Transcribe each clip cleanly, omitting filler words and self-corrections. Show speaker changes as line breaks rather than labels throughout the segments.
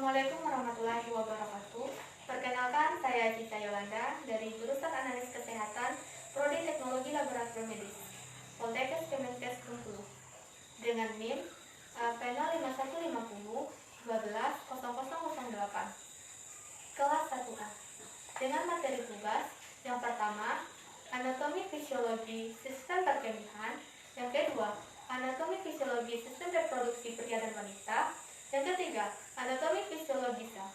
Assalamualaikum warahmatullahi wabarakatuh. Perkenalkan, saya Cica Yolanda dari jurusan Analis Kesehatan, Prodi Teknologi Laboratorium Medis, Poltekkes Kemenkes Bengkulu, dengan NIM P05150 120008, kelas 1A, dengan materi tugas yang pertama, anatomi fisiologi sistem perkemihan, yang kedua, anatomi fisiologi sistem reproduksi pria dan wanita, yang ketiga, anatomi fisiologi sel.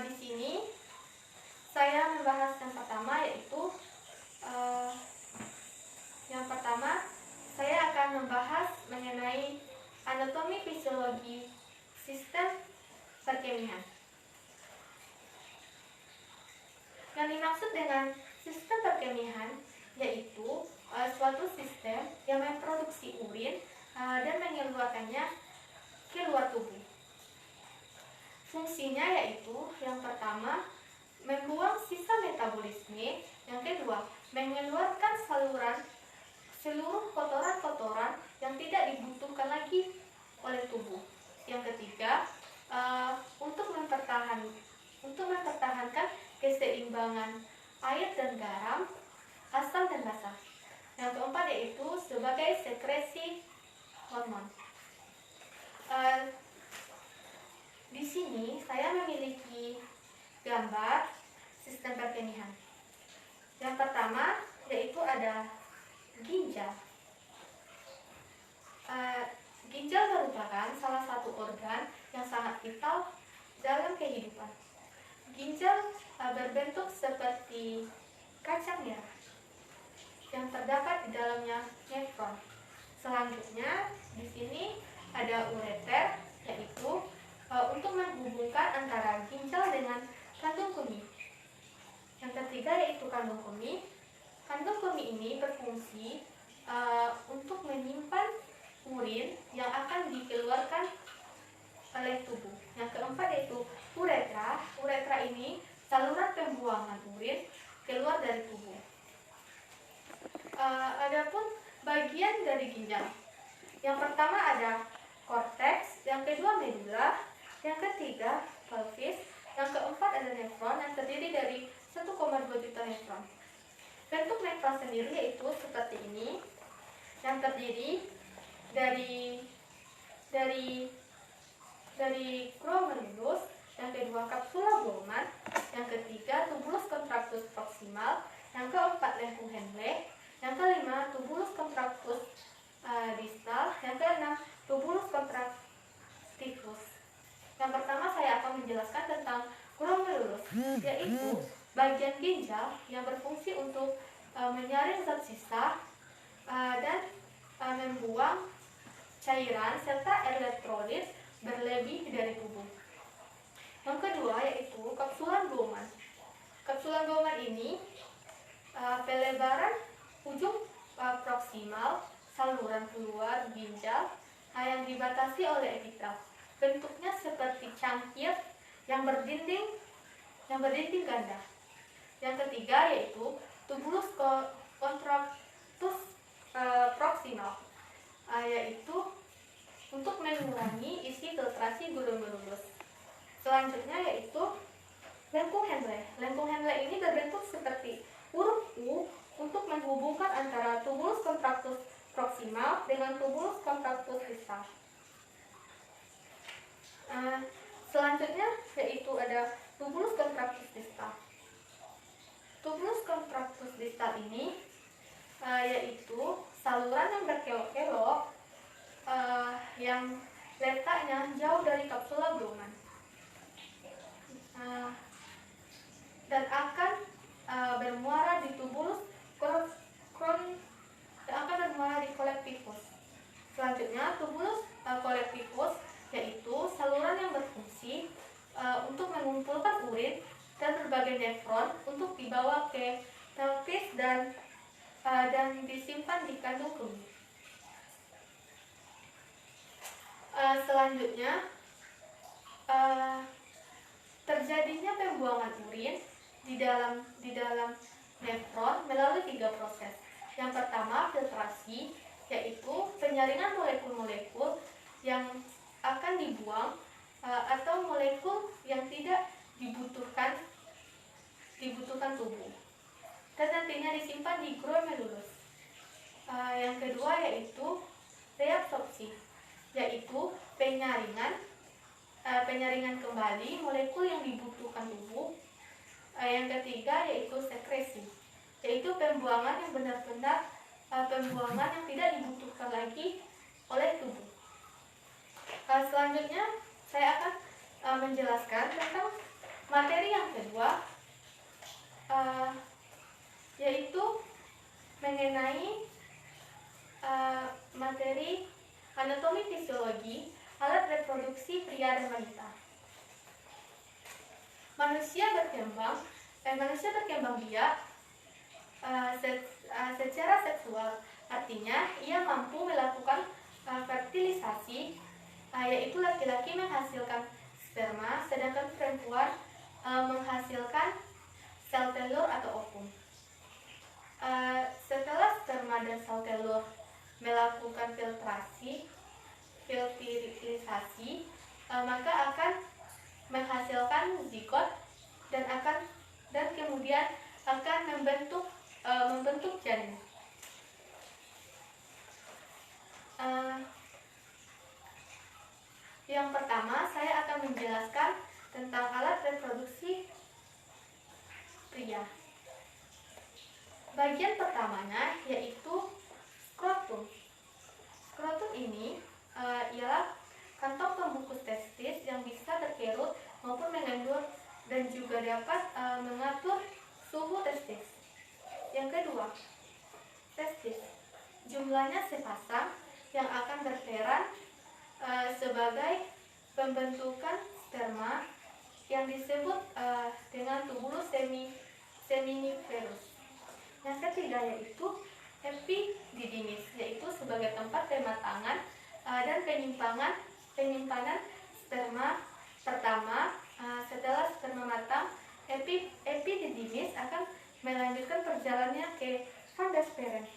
Di sini saya membahas yang pertama, yaitu saya akan membahas mengenai anatomi fisiologi sistem perkemihan. Yang dimaksud dengan sistem perkemihan yaitu suatu sistem yang memproduksi urin dan mengeluarkannya keluar tubuh. Fungsinya yaitu yang pertama, membuang sisa metabolisme, yang kedua, mengeluarkan seluruh kotoran-kotoran yang tidak dibutuhkan lagi oleh tubuh. Yang ketiga, untuk mempertahankan keseimbangan air dan garam, asam dan basa. Yang keempat yaitu sebagai sekresi hormon. Di sini saya memiliki gambar sistem perkemihan. Yang pertama yaitu ada ginjal. Ginjal merupakan salah satu organ yang sangat vital dalam kehidupan. Ginjal berbentuk seperti kacang merah yang terdapat di dalamnya nefron. Selanjutnya di sini ada ureter, yaitu untuk menghubungkan antara ginjal dengan kantung kemih. Yang ketiga yaitu kandung kemih. Kandung kemih ini berfungsi untuk menyimpan urin yang akan dikeluarkan oleh tubuh. Yang keempat yaitu uretra. Uretra ini saluran pembuangan urin keluar dari tubuh. Adapun bagian dari ginjal, yang pertama ada korteks, yang kedua medula, yang ketiga pelvis, yang keempat ada nefron yang terdiri dari 1,2 juta nefron. Bentuk nefron sendiri yaitu seperti ini, yang terdiri dari glomerulus, yang kedua kapsula Bowman, yang ketiga tubulus contractus proximal, yang keempat lengkung Henle, yang kelima tubulus contractus distal, yang keenam tubulus contractus. Yang pertama saya akan menjelaskan tentang glomerulus, yaitu bagian ginjal yang berfungsi untuk menyaring zat sisa dan membuang cairan serta elektrolit berlebih dari tubuh. Yang kedua yaitu kapsulan Bowman. Kapsulan Bowman ini pelebaran ujung proksimal saluran keluar ginjal yang dibatasi oleh epitel. Bentuknya seperti cangkir yang berdinding ganda. Yang ketiga yaitu tubulus contractus proximal, yaitu untuk mengurangi isi filtrasi glomerulus. Selanjutnya yaitu lengkung Henle. Lengkung Henle ini berbentuk seperti huruf U untuk menghubungkan antara tubulus contractus proximal dengan tubulus contractus distal. Selanjutnya yaitu ada tubulus contractus distal. Tubulus contractus distal ini yaitu saluran yang berkelok-kelok yang letaknya jauh dari kapsula Bowman dan akan bermuara di tubulus colectivus. Selanjutnya tubulus colectivus yaitu saluran yang berfungsi untuk mengumpulkan urin dan berbagai nefron untuk dibawa ke pelvis dan disimpan di kandung kemih. Selanjutnya terjadinya pembuangan urin di dalam nefron melalui 3 proses. Yang pertama filtrasi, yaitu penyaringan molekul-molekul yang akan dibuang atau molekul yang tidak dibutuhkan tubuh, dan nantinya disimpan di glomerulus. Yang kedua yaitu reabsorpsi, yaitu penyaringan kembali molekul yang dibutuhkan tubuh. Yang ketiga yaitu sekresi, yaitu pembuangan yang benar-benar pembuangan yang tidak dibutuhkan lagi oleh tubuh. Selanjutnya saya akan menjelaskan tentang materi yang kedua, yaitu mengenai materi anatomi fisiologi alat reproduksi pria dan wanita. Manusia berkembang biak secara seksual, artinya ia mampu melakukan fertilisasi, yaitu laki-laki menghasilkan sperma, sedangkan perempuan menghasilkan sel telur atau ovum. Setelah sperma dan sel telur melakukan fertilisasi, maka akan menghasilkan zigot dan kemudian akan membentuk janin. Yang pertama saya akan menjelaskan tentang alat reproduksi pria. Bagian pertamanya yaitu skrotum. Skrotum ini ialah kantong pembungkus testis yang bisa berkerut maupun mengendur dan juga dapat mengatur suhu testis. Yang kedua, testis. Jumlahnya sepasang yang akan berperan sebagai pembentukan sperma yang disebut dengan tubulus seminiferus. Yang ketiga yaitu epididymis, yaitu sebagai tempat pematangan dan penyimpanan sperma pertama. Setelah sperma matang, epididymis akan melanjutkan perjalanannya ke Van der Speren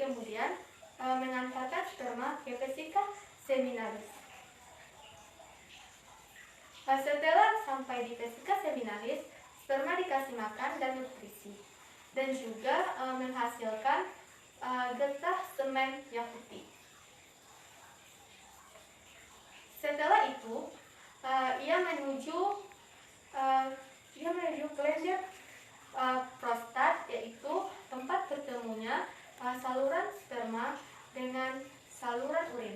kemudian mengantarkan sperma ke vesika seminalis. Setelah sampai di vesika seminalis, sperma dikasih makan dan nutrisi, dan juga menghasilkan getah semen yang putih. Setelah itu, ia menuju kelenjar prostat, yaitu tempat bertemunya saluran sperma dengan saluran urin.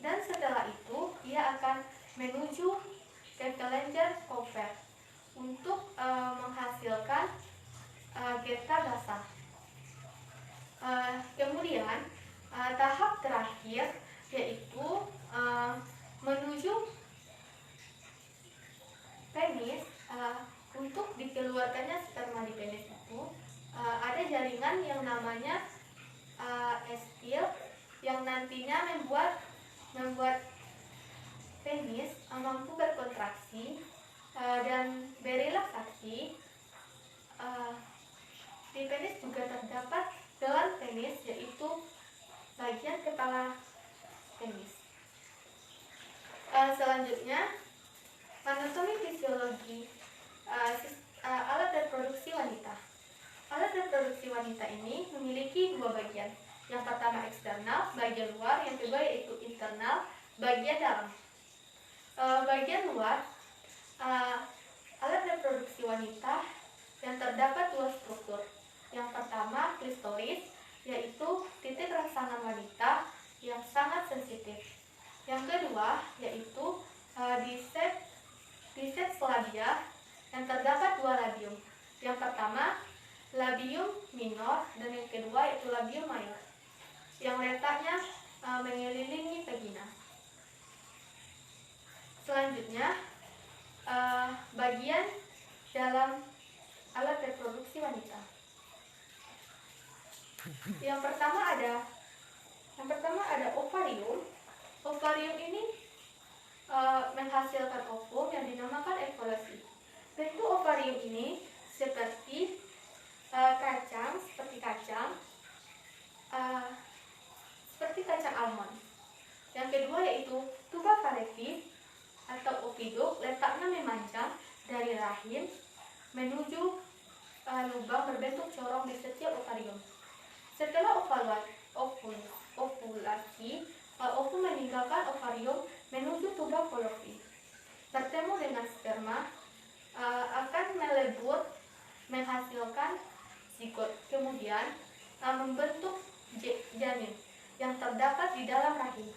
Dan setelah itu, ia akan menuju ke kelenjar Poffer untuk menghasilkan getah basah. Kemudian tahap terakhir yaitu menuju penis. Untuk dikeluarkannya sperma di penis itu ada jaringan yang namanya estil yang nantinya membuat penis mampu berkontraksi dan berelaksasi. Di penis juga terdapat gelang penis, yaitu bagian kepala penis. Selanjutnya, anatomi fisiologi alat reproduksi wanita. Alat reproduksi wanita ini memiliki dua bagian. Yang pertama eksternal, bagian luar. Yang kedua yaitu internal, bagian dalam. Bagian luar, alat reproduksi wanita yang terdapat dua struktur. Yang pertama klistoris, yaitu titik rangsangan wanita yang sangat sensitif. Yang kedua yaitu biceps labia yang terdapat dua labium. Yang pertama labium minor dan yang kedua yaitu labium mayor yang letaknya mengelilingi vagina. Selanjutnya bagian dalam alat reproduksi wanita. Yang pertama ada ovarium. Ovarium ini menghasilkan ovum yang dinamakan evolusi. Bentuk ovarium ini seperti kacang, kacang almond. Yang kedua yaitu tuba fallopi atau oviduk, letaknya memanjang dari rahim menuju lubang berbentuk corong di setiap ovarium. Setelah ovulasi, ovum meninggalkan ovarium menuju tuba fallopi. Bertemu dengan sperma, akan melebur menghasilkan zigot, kemudian membentuk janin yang terdapat di dalam rahim.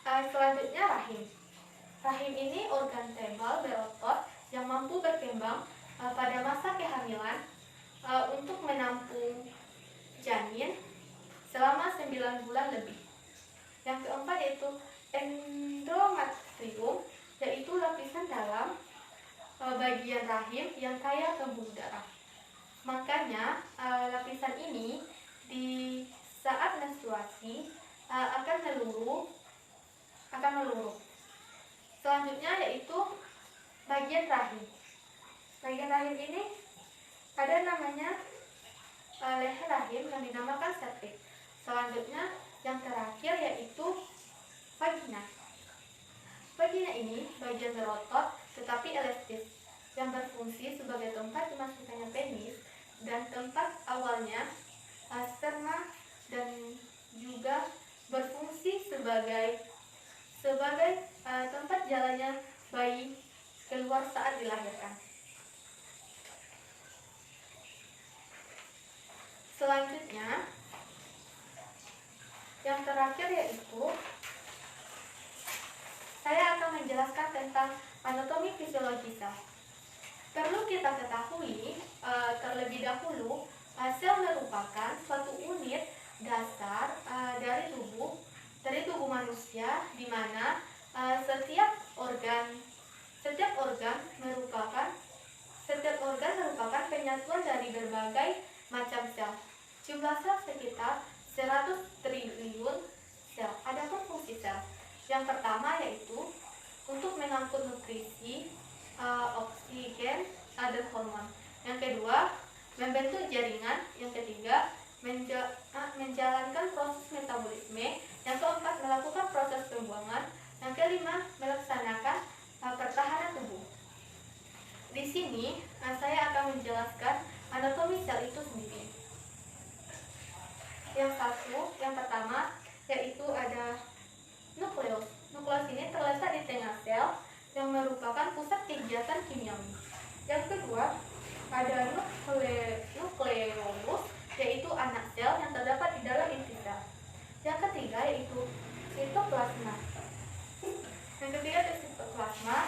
Selanjutnya rahim. Rahim ini organ tebal berotot yang mampu berkembang pada masa kehamilan untuk menampung janin selama 9 bulan lebih. Yang keempat yaitu endometrium, yaitu lapisan dalam bagian rahim yang kaya pembuluh darah. Makanya lapisan ini di saat menstruasi akan meluruh. Selanjutnya yaitu bagian rahim. Bagian rahim ini ada namanya leher rahim yang dinamakan cervix. Selanjutnya yang terakhir yaitu vagina. Vagina ini bagian berotot tetapi elastis yang berfungsi sebagai tempat dimasukkannya penis dan tempat awalnya sperma, dan juga berfungsi sebagai tempat jalannya bayi keluar saat dilahirkan. Selanjutnya yang terakhir yaitu saya akan menjelaskan tentang anatomi fisiologi sel. Perlu kita ketahui terlebih dahulu, sel merupakan suatu unit dasar dari tubuh manusia, di mana setiap organ merupakan penyatuan dari berbagai macam sel. Jumlah sel sekitar 100 triliun sel. Adapun fungsi sel, yang pertama yaitu untuk mengangkut nutrisi, oksigen, dan hormon. Yang kedua, membentuk jaringan. Yang ketiga, menjalankan proses metabolisme. Yang keempat, melakukan proses pembuangan. Yang kelima, melaksanakan pertahanan tubuh. Di sini saya akan menjelaskan anatomi sel itu sendiri. Yang pertama yaitu ada nukleus. Nukleus ini terletak di tengah sel yang merupakan pusat kegiatan kimiawi. Yang kedua ada nukleolus, yaitu anak sel yang terdapat di dalam inti sel. Yang ketiga yaitu sitoplasma.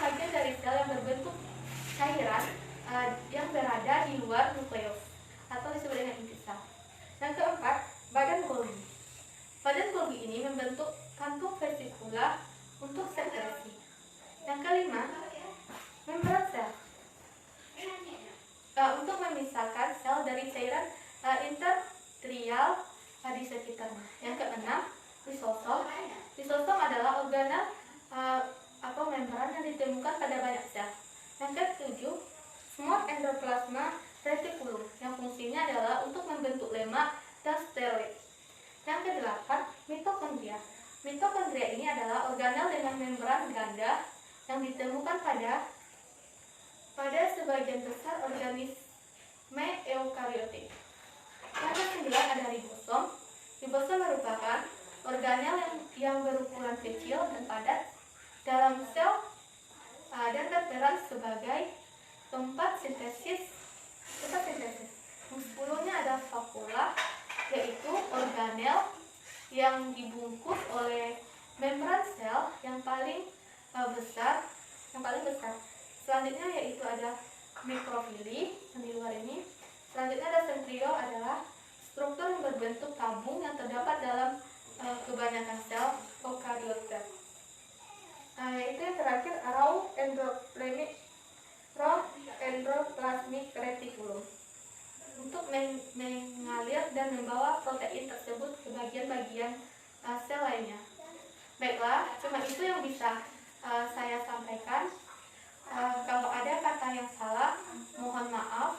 Bagian dari sel yang berbentuk cairan yang berada di luar nukleus atau disebut dengan inti sel. Yang keempat, badan Golgi. Badan Golgi ini membentuk kantung vesikula untuk sekresi. Yang kelima, membran sel untuk memisahkan sel dari cairan intertrial di sekitarnya. Yang keenam, lisosom. Lisosom adalah organel atau membran yang ditemukan pada banyak sel. Yang ketujuh, smooth endoplasma reticulum, yang fungsinya adalah untuk membentuk lemak dan steroid. Yang kedelapan, mitokondria. Mitokondria ini adalah organel dengan membran ganda yang ditemukan pada sebagian besar organisme eukariotik. Yang kesembilan ada ribosom. Ribosom merupakan organel yang berukuran kecil dan padat dalam sel dan berperan sebagai tempat sintesis. Yang sepuluhnya ada vakula, yaitu organel yang dibungkus oleh membran sel yang paling besar. Selanjutnya yaitu ada mikrofili yang di luar ini. Selanjutnya ada sentriol, adalah struktur yang berbentuk tabung yang terdapat dalam kebanyakan sel eukariota. Itu yang terakhir, raw endoplasmic reticulum, untuk mengalir dan membawa protein tersebut ke bagian-bagian sel lainnya. Baiklah, cuma itu yang bisa saya sampaikan. Kalau ada kata yang salah, mohon maaf.